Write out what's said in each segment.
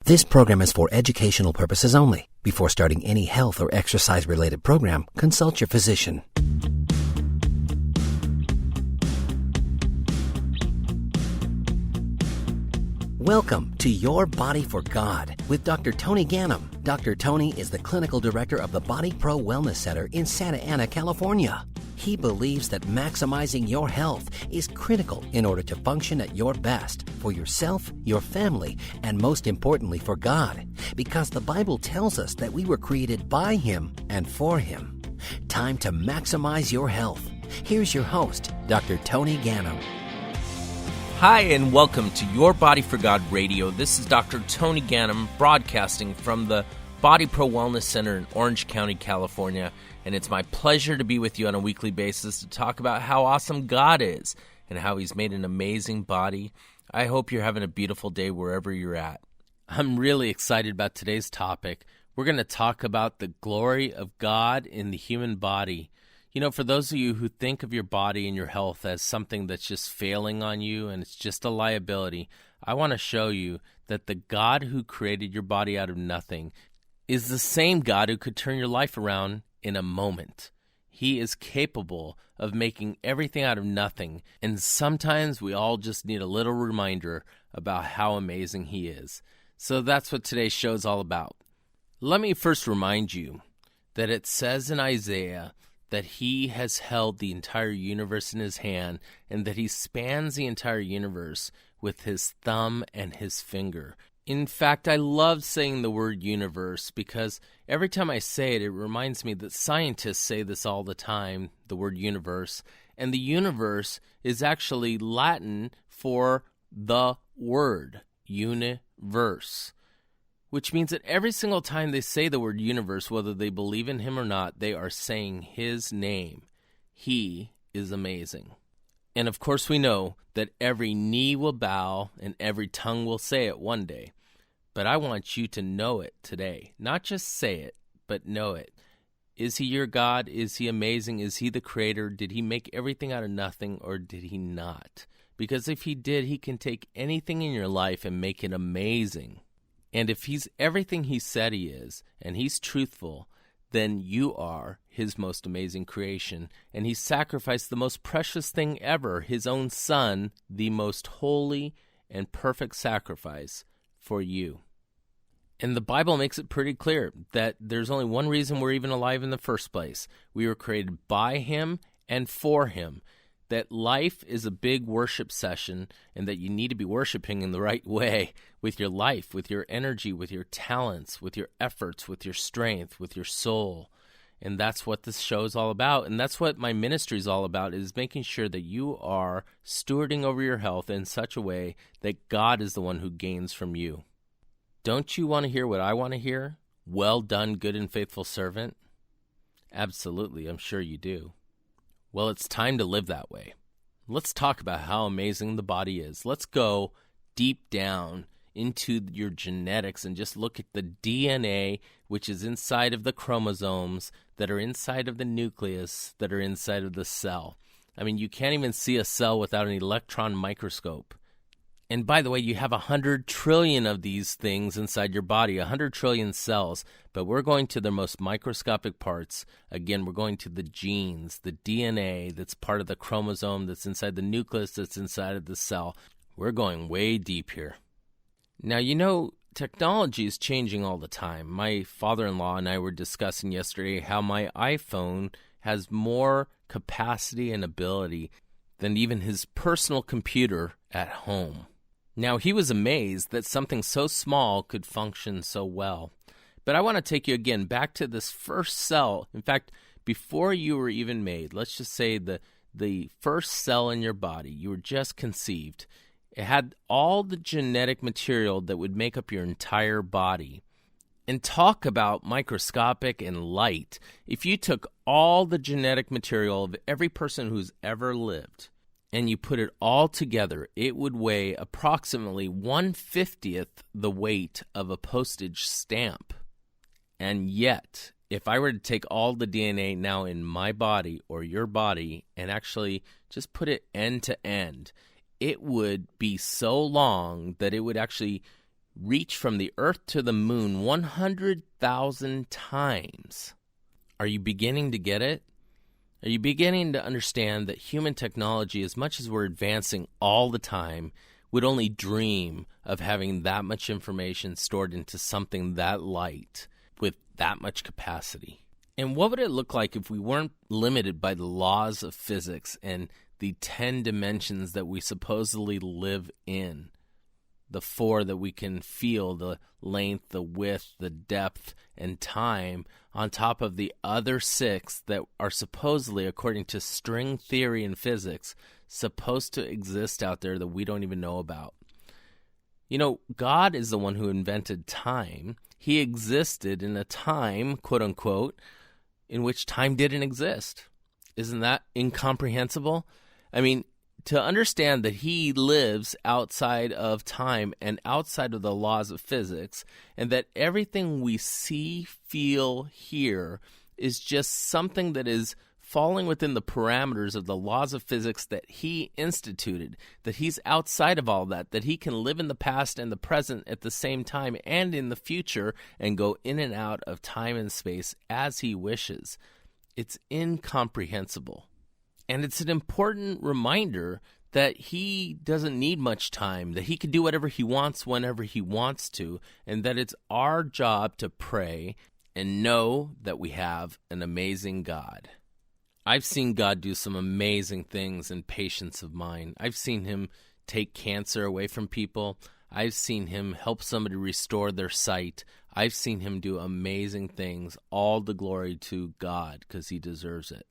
This program is for educational purposes only. Before starting any health or exercise-related program, consult your physician. Welcome to Your Body for God with Dr. Tony Ganem. Dr. Tony is the clinical director of the BodyPro Wellness Center in Santa Ana, California. He believes that maximizing your health is critical in order to function at your best for yourself, your family, and most importantly for God, because the Bible tells us that we were created by Him and for Him. Time to maximize your health. Here's your host, Dr. Tony Ganem. Hi, and welcome to Your Body for God Radio. This is Dr. Tony Ganem broadcasting from the BodyPro Wellness Center in Orange County, California. And it's my pleasure to be with you on a weekly basis to talk about how awesome God is and how He's made an amazing body. I hope you're having a beautiful day wherever you're at. I'm really excited about today's topic. We're going to talk about the glory of God in the human body. You know, for those of you who think of your body and your health as something that's just failing on you and it's just a liability, I want to show you that the God who created your body out of nothing is the same God who could turn your life around in a moment. He is capable of making everything out of nothing, and sometimes we all just need a little reminder about how amazing He is. So that's what today's show is all about. Let me first remind you that it says in Isaiah that He has held the entire universe in His hand and that He spans the entire universe with His thumb and His finger. In fact, I love saying the word universe because every time I say it, it reminds me that scientists say this all the time, the word universe, and the universe is actually Latin for the word, universe, which means that every single time they say the word universe, whether they believe in Him or not, they are saying His name. He is amazing. And of course we know that every knee will bow and every tongue will say it one day. But I want you to know it today. Not just say it, but know it. Is He your God? Is He amazing? Is He the creator? Did He make everything out of nothing or did He not? Because if He did, He can take anything in your life and make it amazing. And if He's everything He said He is, and He's truthful, then you are His most amazing creation. And He sacrificed the most precious thing ever, His own Son, the most holy and perfect sacrifice for you. And the Bible makes it pretty clear that there's only one reason we're even alive in the first place. We were created by Him and for Him. That life is a big worship session and that you need to be worshiping in the right way with your life, with your energy, with your talents, with your efforts, with your strength, with your soul. And that's what this show is all about. And that's what my ministry is all about, is making sure that you are stewarding over your health in such a way that God is the one who gains from you. Don't you want to hear what I want to hear? Well done, good and faithful servant. Absolutely, I'm sure you do. Well, it's time to live that way. Let's talk about how amazing the body is. Let's go deep down into your genetics and just look at the DNA, which is inside of the chromosomes, that are inside of the nucleus, that are inside of the cell. I mean, you can't even see a cell without an electron microscope. And by the way, you have 100 trillion of these things inside your body, 100 trillion cells, but we're going to the most microscopic parts. Again, we're going to the genes, the DNA that's part of the chromosome, that's inside the nucleus, that's inside of the cell. We're going way deep here. Now, you know, technology is changing all the time. My father-in-law and I were discussing yesterday how my iPhone has more capacity and ability than even his personal computer at home. Now, he was amazed that something so small could function so well. But I want to take you again back to this first cell. In fact, before you were even made, let's just say the first cell in your body, you were just conceived. It had all the genetic material that would make up your entire body. And talk about microscopic and light. If you took all the genetic material of every person who's ever lived and you put it all together, it would weigh approximately 1/50th the weight of a postage stamp. And yet, if I were to take all the DNA now in my body or your body and actually just put it end to end, it would be so long that it would actually reach from the Earth to the moon 100,000 times. Are you beginning to get it? Are you beginning to understand that human technology, as much as we're advancing all the time, would only dream of having that much information stored into something that light with that much capacity? And what would it look like if we weren't limited by the laws of physics and the 10 dimensions that we supposedly live in? The 4 that we can feel, the length, the width, the depth, and time, on top of the other 6 that are supposedly, according to string theory and physics, supposed to exist out there that we don't even know about. You know, God is the one who invented time. He existed in a time, quote unquote, in which time didn't exist. Isn't that incomprehensible? I mean, to understand that he lives outside of time and outside of the laws of physics, and that everything we see, feel, hear is just something that is falling within the parameters of the laws of physics that he instituted, that he's outside of all that he can live in the past and the present at the same time and in the future and go in and out of time and space as he wishes. It's incomprehensible. And it's an important reminder that he doesn't need much time, that he can do whatever he wants whenever he wants to, and that it's our job to pray and know that we have an amazing God. I've seen God do some amazing things in patients of mine. I've seen him take cancer away from people. I've seen him help somebody restore their sight. I've seen him do amazing things, all the glory to God because he deserves it.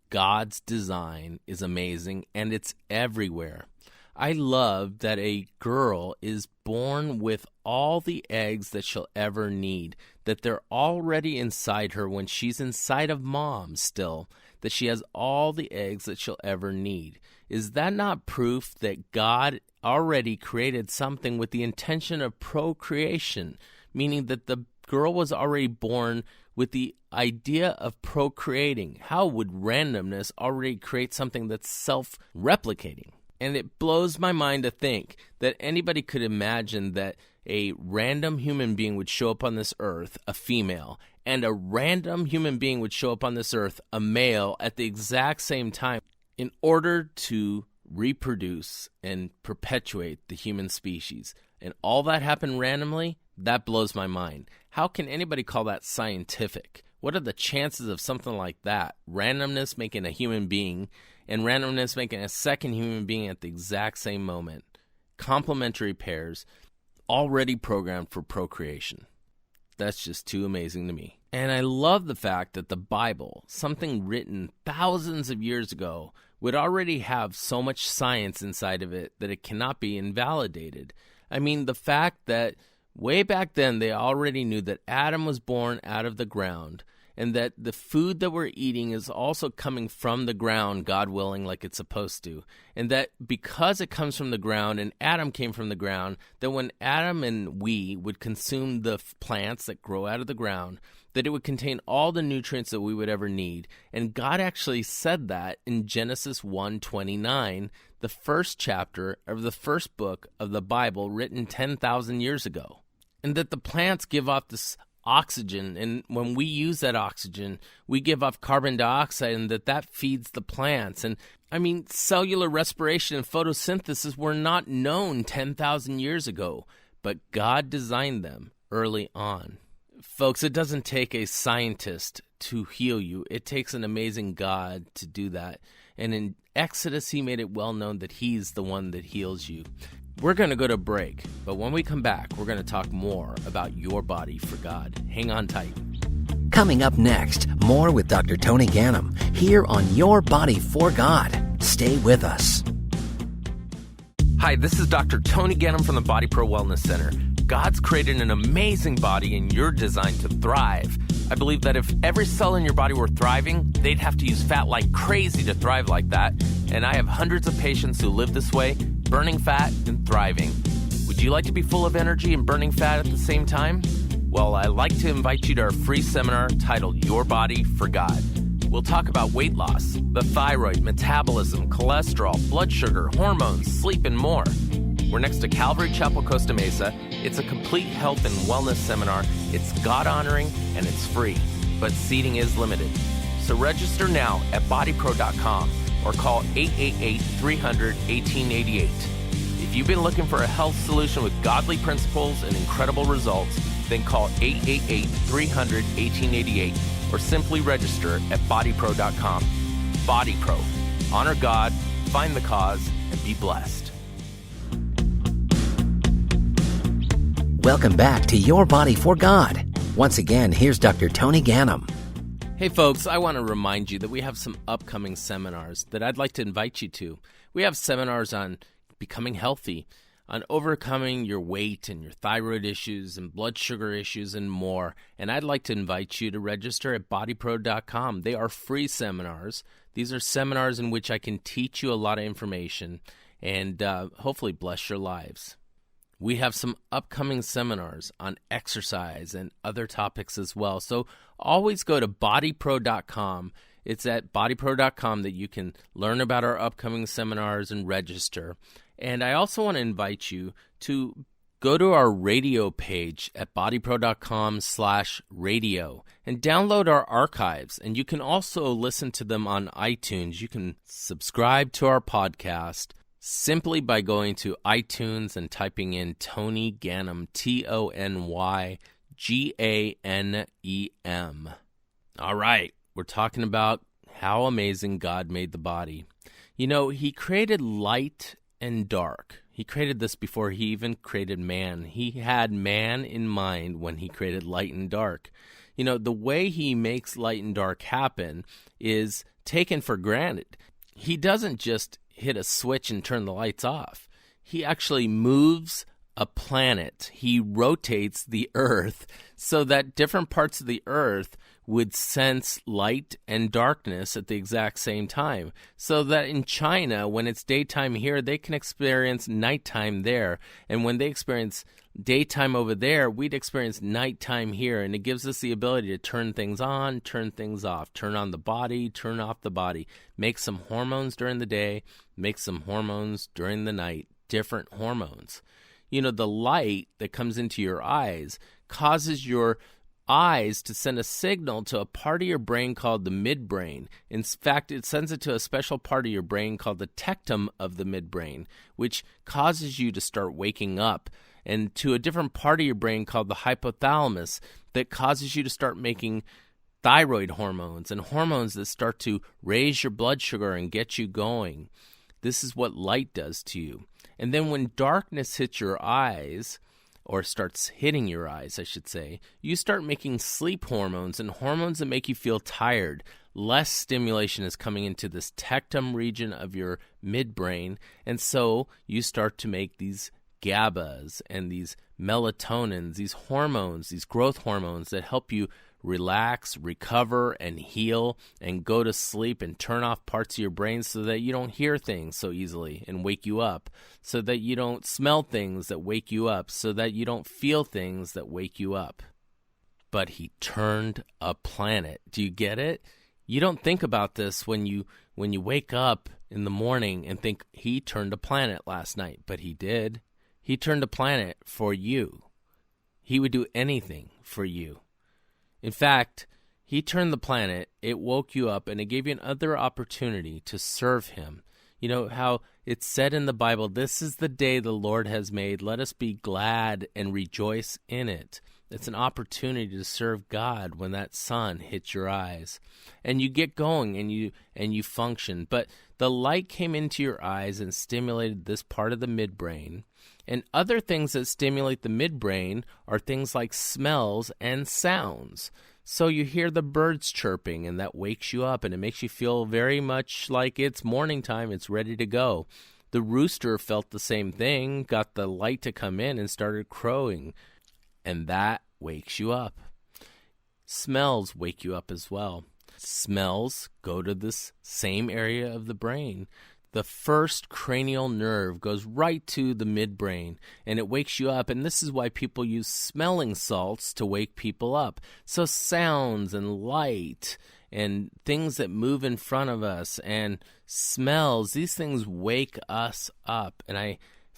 God's design is amazing, and it's everywhere. I love that a girl is born with all the eggs that she'll ever need, that they're already inside her when she's inside of mom still, that she has all the eggs that she'll ever need. Is that not proof that God already created something with the intention of procreation, meaning that the girl was already born with the idea of procreating? How would randomness already create something that's self-replicating? And it blows my mind to think that anybody could imagine that a random human being would show up on this earth, a female, and a random human being would show up on this earth, a male, at the exact same time in order to reproduce and perpetuate the human species. And all that happened randomly? That blows my mind. How can anybody call that scientific? What are the chances of something like that? Randomness making a human being and randomness making a second human being at the exact same moment. Complementary pairs already programmed for procreation. That's just too amazing to me. And I love the fact that the Bible, something written thousands of years ago, would already have so much science inside of it that it cannot be invalidated. I mean, the fact that way back then they already knew that Adam was born out of the ground, and that the food that we're eating is also coming from the ground, God willing, like it's supposed to. And that because it comes from the ground and Adam came from the ground, that when Adam and we would consume the plants that grow out of the ground, that it would contain all the nutrients that we would ever need. And God actually said that in Genesis 1:29, the first chapter of the first book of the Bible written 10,000 years ago. And that the plants give off this oxygen, and when we use that oxygen, we give off carbon dioxide, and that feeds the plants. And I mean, cellular respiration and photosynthesis were not known 10,000 years ago, but God designed them early on. Folks, it doesn't take a scientist to heal you. It takes an amazing God to do that. And in Exodus, he made it well known that he's the one that heals you. We're going to go to break, but when we come back, we're going to talk more about your body for God. Hang on tight. Coming up next, more with Dr. Tony Ganem here on Your Body for God. Stay with us. Hi, this is Dr. Tony Ganem from the BodyPro Wellness Center. God's created an amazing body and you're designed to thrive. I believe that if every cell in your body were thriving, they'd have to use fat like crazy to thrive like that. And I have hundreds of patients who live this way, burning fat and thriving. Would you like to be full of energy and burning fat at the same time? Well, I'd like to invite you to our free seminar titled Your Body for God. We'll talk about weight loss, the thyroid, metabolism, cholesterol, blood sugar, hormones, sleep, and more. We're next to Calvary Chapel, Costa Mesa. It's a complete health and wellness seminar. It's God-honoring and it's free, but seating is limited. So register now at BodyPro.com or call 888-300-1888. If you've been looking for a health solution with godly principles and incredible results, then call 888-300-1888 or simply register at BodyPro.com. BodyPro. Honor God, find the cause, and be blessed. Welcome back to Your Body for God. Once again, here's Dr. Tony Ganem. Hey folks, I want to remind you that we have some upcoming seminars that I'd like to invite you to. We have seminars on becoming healthy, on overcoming your weight and your thyroid issues and blood sugar issues and more. And I'd like to invite you to register at BodyPro.com. They are free seminars. These are seminars in which I can teach you a lot of information and hopefully bless your lives. We have some upcoming seminars on exercise and other topics as well. So always go to BodyPro.com. It's at BodyPro.com that you can learn about our upcoming seminars and register. And I also want to invite you to go to our radio page at bodypro.com/radio and download our archives. And you can also listen to them on iTunes. You can subscribe to our podcast simply by going to iTunes and typing in Tony Ganem, TonyGanem. All right, we're talking about how amazing God made the body. You know, He created light and dark. He created this before He even created man. He had man in mind when He created light and dark. You know, the way He makes light and dark happen is taken for granted. He doesn't just hit a switch and turn the lights off. He actually moves a planet. He rotates the earth so that different parts of the earth would sense light and darkness at the exact same time. So that in China, when it's daytime here, they can experience nighttime there. And when they experience daytime over there, we'd experience nighttime here. And it gives us the ability to turn things on, turn things off, turn on the body, turn off the body, make some hormones during the day, make some hormones during the night, different hormones. You know, the light that comes into your eyes causes your eyes to send a signal to a part of your brain called the midbrain. In fact, it sends it to a special part of your brain called the tectum of the midbrain, which causes you to start waking up, and to a different part of your brain called the hypothalamus that causes you to start making thyroid hormones and hormones that start to raise your blood sugar and get you going. This is what light does to you. And then when darkness hits your eyes, or starts hitting your eyes, I should say, you start making sleep hormones and hormones that make you feel tired. Less stimulation is coming into this tectum region of your midbrain, and so you start to make these GABAs and these melatonins, these hormones, these growth hormones that help you relax, recover, and heal, and go to sleep and turn off parts of your brain so that you don't hear things so easily and wake you up, so that you don't smell things that wake you up, so that you don't feel things that wake you up. But He turned a planet. Do you get it? You don't think about this when you wake up in the morning and think He turned a planet last night, but He did. He turned a planet for you. He would do anything for you. In fact, He turned the planet, it woke you up, and it gave you another opportunity to serve Him. You know how it's said in the Bible, "This is the day the Lord has made. Let us be glad and rejoice in it." It's an opportunity to serve God when that sun hits your eyes. And you get going and you function. But the light came into your eyes and stimulated this part of the midbrain. And other things that stimulate the midbrain are things like smells and sounds. So you hear the birds chirping, and that wakes you up, and it makes you feel very much like it's morning time, it's ready to go. The rooster felt the same thing, got the light to come in and started crowing, and that wakes you up. Smells wake you up as well. Smells go to this same area of the brain. The first cranial nerve goes right to the midbrain, and it wakes you up. And this is why people use smelling salts to wake people up. So sounds and light and things that move in front of us and smells, these things wake us up. And I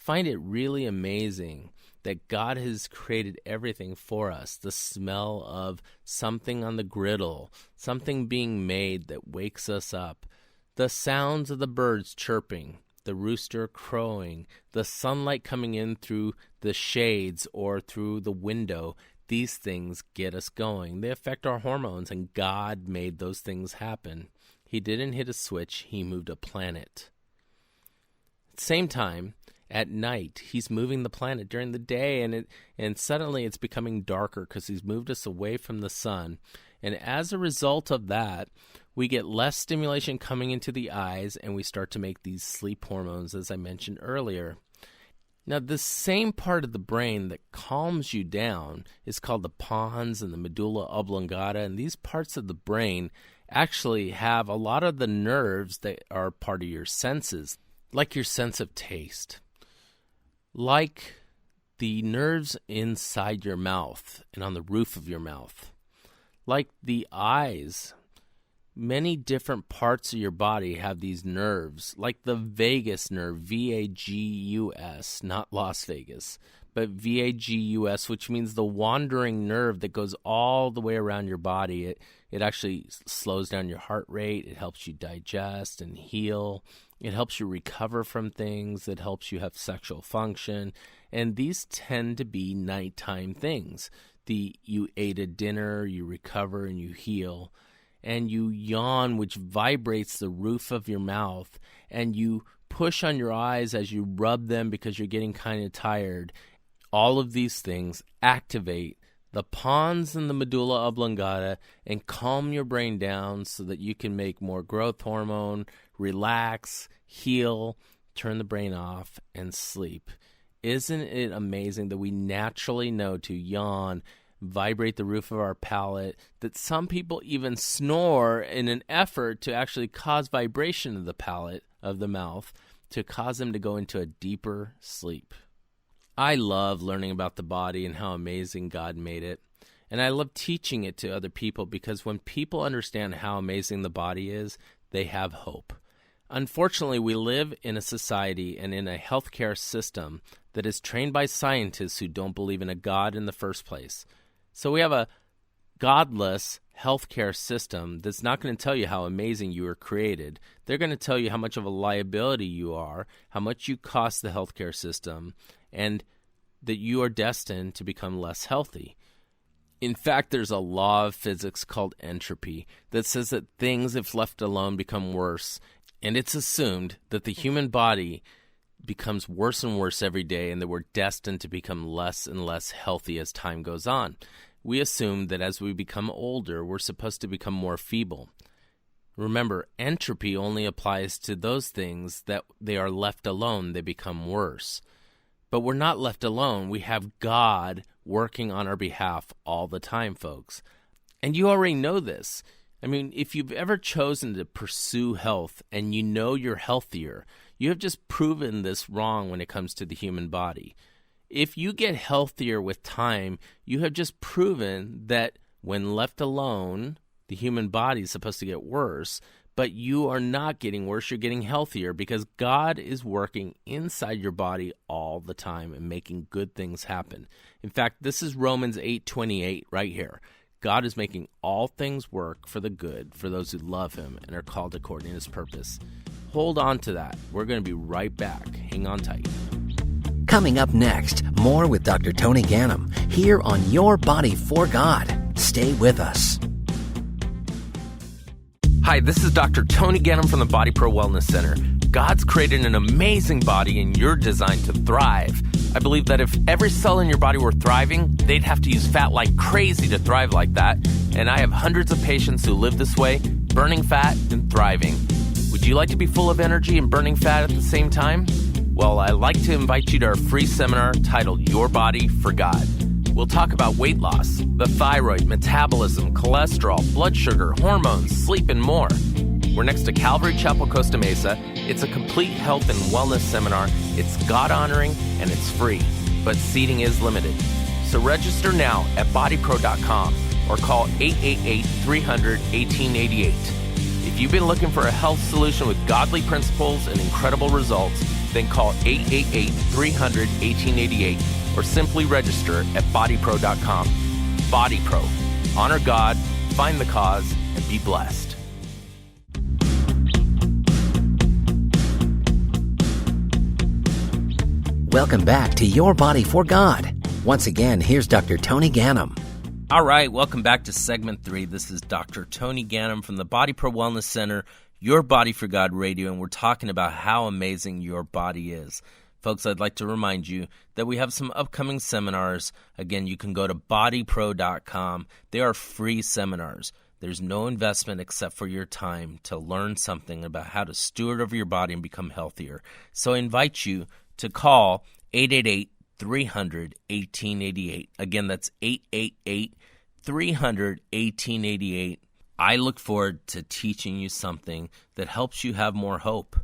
find it really amazing that God has created everything for us. The smell of something on the griddle, something being made that wakes us up, the sounds of the birds chirping, the rooster crowing, the sunlight coming in through the shades or through the window. These things get us going. They affect our hormones, and God made those things happen. He didn't hit a switch. He moved a planet. At the same time, at night, he's moving the planet during the day, and suddenly it's becoming darker because he's moved us away from the sun. And as a result of that, we get less stimulation coming into the eyes, and we start to make these sleep hormones, as I mentioned earlier. Now, the same part of the brain that calms you down is called the pons and the medulla oblongata, and these parts of the brain actually have a lot of the nerves that are part of your senses, like your sense of taste, like the nerves inside your mouth and on the roof of your mouth, like the eyes. Many different parts of your body have these nerves, like the vagus nerve, V-A-G-U-S, not Las Vegas, but V-A-G-U-S, which means the wandering nerve that goes all the way around your body. It actually slows down your heart rate. It helps you digest and heal. It helps you recover from things. It helps you have sexual function. And these tend to be nighttime things. You ate a dinner, you recover, and you heal. And you yawn, which vibrates the roof of your mouth. And you push on your eyes as you rub them because you're getting kind of tired. All of these things activate the pons and the medulla oblongata and calm your brain down so that you can make more growth hormone, relax, heal, turn the brain off, and sleep. Isn't it amazing that we naturally know to yawn, vibrate the roof of our palate, that some people even snore in an effort to actually cause vibration of the palate, of the mouth, to cause them to go into a deeper sleep? I love learning about the body and how amazing God made it. And I love teaching it to other people because when people understand how amazing the body is, they have hope. Unfortunately, we live in a society and in a healthcare system that is trained by scientists who don't believe in a God in the first place. So we have a godless healthcare system that's not going to tell you how amazing you were created. They're going to tell you how much of a liability you are, how much you cost the healthcare system, and that you are destined to become less healthy. In fact, there's a law of physics called entropy that says that things, if left alone, become worse. And it's assumed that the human body becomes worse and worse every day and that we're destined to become less and less healthy as time goes on. We assume that as we become older, we're supposed to become more feeble. Remember, entropy only applies to those things that they are left alone, they become worse. But we're not left alone. We have God working on our behalf all the time, folks. And you already know this. I mean, if you've ever chosen to pursue health and you know you're healthier, you have just proven this wrong when it comes to the human body. If you get healthier with time, you have just proven that when left alone, the human body is supposed to get worse, but you are not getting worse, you're getting healthier because God is working inside your body all the time and making good things happen. In fact, this is Romans 8:28 right here. God is making all things work for the good for those who love him and are called according to his purpose. Hold on to that. We're going to be right back. Hang on tight. Coming up next, more with Dr. Tony Ganem here on Your Body for God. Stay with us. Hi, this is Dr. Tony Ganem from the BodyPro Wellness Center. God's created an amazing body and you're designed to thrive. I believe that if every cell in your body were thriving, they'd have to use fat like crazy to thrive like that. And I have hundreds of patients who live this way, burning fat and thriving. Would you like to be full of energy and burning fat at the same time? Well, I'd like to invite you to our free seminar titled Your Body for God. We'll talk about weight loss, the thyroid, metabolism, cholesterol, blood sugar, hormones, sleep, and more. We're next to Calvary Chapel, Costa Mesa. It's a complete health and wellness seminar. It's God-honoring and it's free, but seating is limited. So register now at BodyPro.com or call 888-300-1888. If you've been looking for a health solution with godly principles and incredible results, then call 888-300-1888 or simply register at BodyPro.com. BodyPro. Honor God, find the cause, and be blessed. Welcome back to Your Body for God. Once again, here's Dr. Tony Ganem. All right, welcome back to segment 3. This is Dr. Tony Ganem from the BodyPro Wellness Center, Your Body for God Radio, and we're talking about how amazing your body is. Folks, I'd like to remind you that we have some upcoming seminars. Again, you can go to BodyPro.com. They are free seminars. There's no investment except for your time to learn something about how to steward over your body and become healthier. So I invite you to call 888-300-1888. Again, that's 888-300-1888. I look forward to teaching you something that helps you have more hope.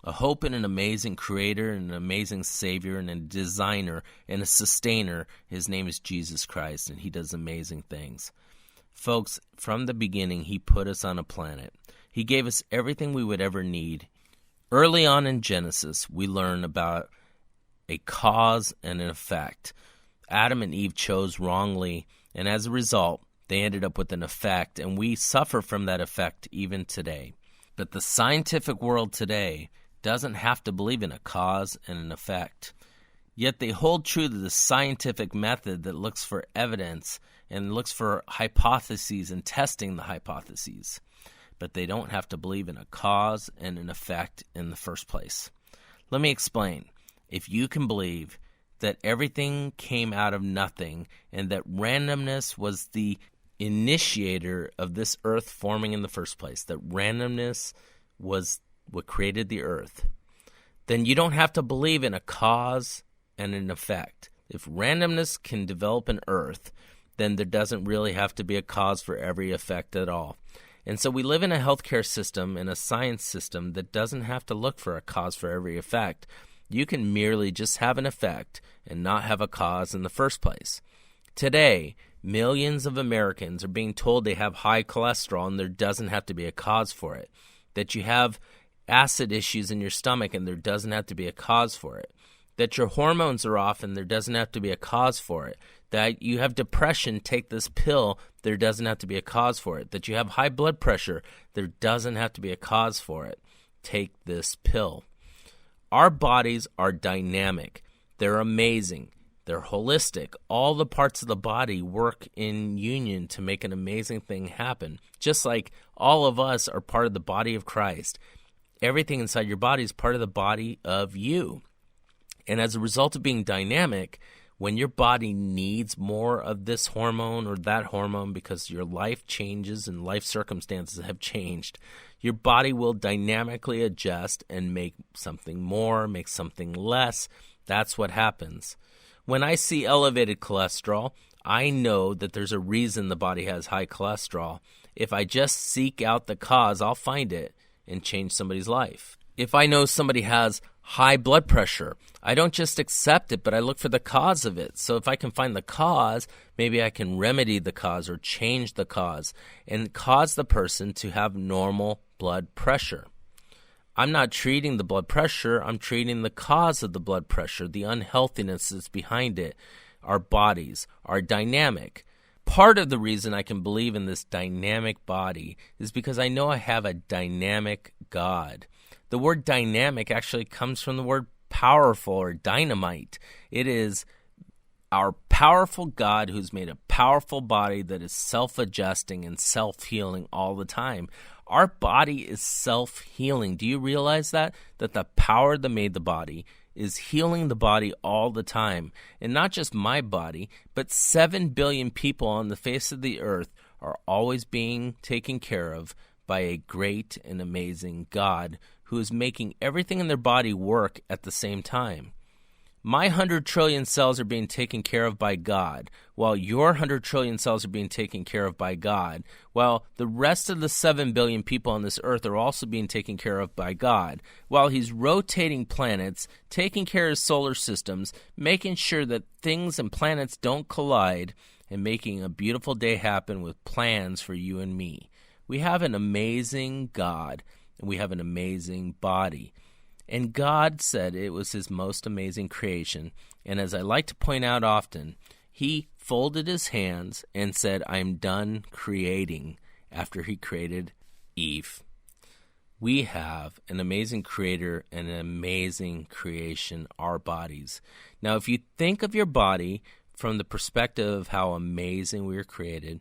A hope in an amazing creator, and an amazing savior, and a designer, and a sustainer. His name is Jesus Christ, and he does amazing things. Folks, from the beginning, he put us on a planet. He gave us everything we would ever need. Early on in Genesis, we learn about a cause and an effect. Adam and Eve chose wrongly, and as a result, they ended up with an effect, and we suffer from that effect even today. But the scientific world today doesn't have to believe in a cause and an effect. Yet they hold true to the scientific method that looks for evidence and looks for hypotheses and testing the hypotheses. But they don't have to believe in a cause and an effect in the first place. Let me explain. If you can believe that everything came out of nothing and that randomness was the initiator of this earth forming in the first place, that randomness was what created the earth, then you don't have to believe in a cause and an effect. If randomness can develop an earth, then there doesn't really have to be a cause for every effect at all. And so we live in a healthcare system and a science system that doesn't have to look for a cause for every effect. You can merely just have an effect and not have a cause in the first place. Today, millions of Americans are being told they have high cholesterol and there doesn't have to be a cause for it. That you have acid issues in your stomach and there doesn't have to be a cause for it. That your hormones are off and there doesn't have to be a cause for it. That you have depression, take this pill, there doesn't have to be a cause for it. That you have high blood pressure, there doesn't have to be a cause for it. Take this pill. Our bodies are dynamic. They're amazing. They're holistic. All the parts of the body work in union to make an amazing thing happen. Just like all of us are part of the body of Christ. Everything inside your body is part of the body of you. And as a result of being dynamic, when your body needs more of this hormone or that hormone because your life changes and life circumstances have changed, your body will dynamically adjust and make something more, make something less. That's what happens. When I see elevated cholesterol, I know that there's a reason the body has high cholesterol. If I just seek out the cause, I'll find it and change somebody's life. If I know somebody has high blood pressure, I don't just accept it, but I look for the cause of it. So if I can find the cause, maybe I can remedy the cause or change the cause and cause the person to have normal blood pressure. I'm not treating the blood pressure, I'm treating the cause of the blood pressure, the unhealthiness that's behind it. Our bodies are dynamic. Part of the reason I can believe in this dynamic body is because I know I have a dynamic God. The word dynamic actually comes from the word powerful or dynamite. It is our powerful God who's made a powerful body that is self-adjusting and self-healing all the time. Our body is self-healing. Do you realize that? That the power that made the body is healing the body all the time. And not just my body, but 7 billion people on the face of the earth are always being taken care of by a great and amazing God who is making everything in their body work at the same time. My 100 trillion cells are being taken care of by God, while your 100 trillion cells are being taken care of by God, while the rest of the 7 billion people on this earth are also being taken care of by God, while he's rotating planets, taking care of solar systems, making sure that things and planets don't collide, and making a beautiful day happen with plans for you and me. We have an amazing God, and we have an amazing body. And God said it was his most amazing creation. And as I like to point out often, he folded his hands and said, I'm done creating, after he created Eve. We have an amazing creator and an amazing creation, our bodies. Now, if you think of your body from the perspective of how amazing we were created,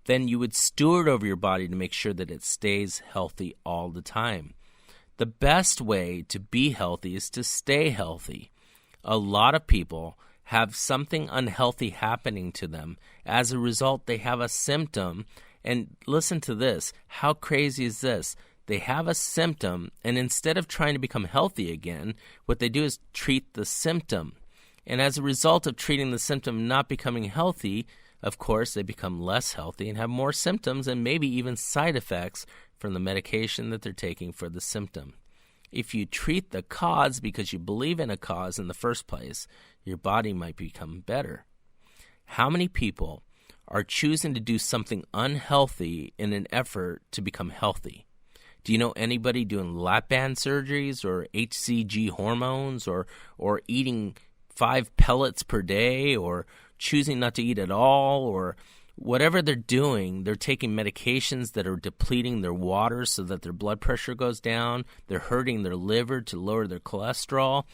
then you would steward over your body to make sure that it stays healthy all the time. The best way to be healthy is to stay healthy. A lot of people have something unhealthy happening to them. As a result, they have a symptom. And listen to this. How crazy is this? They have a symptom, and instead of trying to become healthy again, what they do is treat the symptom. And as a result of treating the symptom not becoming healthy, of course, they become less healthy and have more symptoms and maybe even side effects from the medication that they're taking for the symptom. If you treat the cause because you believe in a cause in the first place, your body might become better. How many people are choosing to do something unhealthy in an effort to become healthy? Do you know anybody doing lap band surgeries or HCG hormones or eating 5 pellets per day or choosing not to eat at all or whatever they're doing? They're taking medications that are depleting their water so that their blood pressure goes down. They're hurting their liver to lower their cholesterol.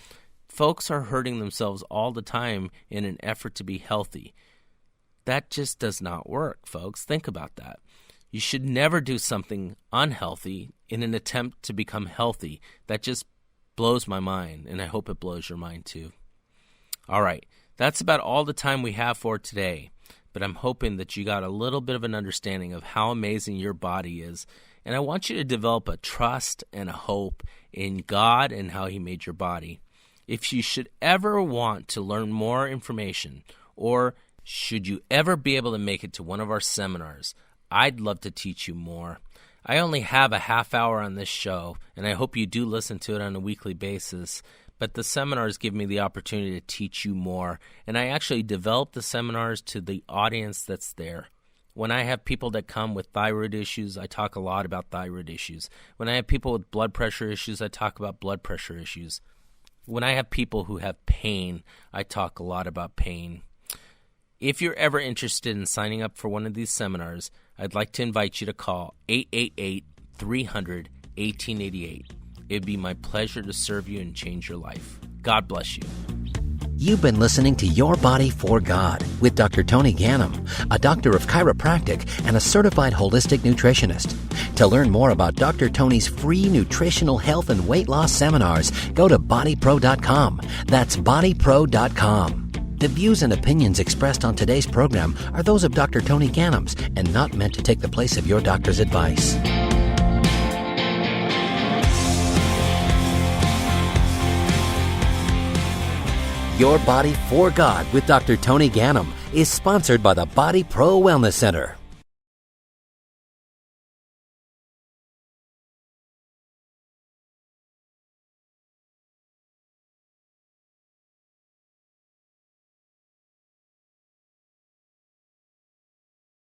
Folks are hurting themselves all the time in an effort to be healthy. That just does not work, folks. Think about that. You should never do something unhealthy in an attempt to become healthy. That just blows my mind, and I hope it blows your mind too. All right, that's about all the time we have for today, but I'm hoping that you got a little bit of an understanding of how amazing your body is, and I want you to develop a trust and a hope in God and how he made your body. If you should ever want to learn more information, or should you ever be able to make it to one of our seminars, I'd love to teach you more. I only have a half hour on this show, and I hope you do listen to it on a weekly basis, but the seminars give me the opportunity to teach you more, and I actually develop the seminars to the audience that's there. When I have people that come with thyroid issues, I talk a lot about thyroid issues. When I have people with blood pressure issues, I talk about blood pressure issues. When I have people who have pain, I talk a lot about pain. If you're ever interested in signing up for one of these seminars, I'd like to invite you to call 888-300-1888. It'd be my pleasure to serve you and change your life. God bless you. You've been listening to Your Body for God with Dr. Tony Ganem, a doctor of chiropractic and a certified holistic nutritionist. To learn more about Dr. Tony's free nutritional health and weight loss seminars, go to BodyPro.com. That's BodyPro.com. The views and opinions expressed on today's program are those of Dr. Tony Ganem's and not meant to take the place of your doctor's advice. Your Body for God with Dr. Tony Ganem is sponsored by the BodyPro Wellness Center.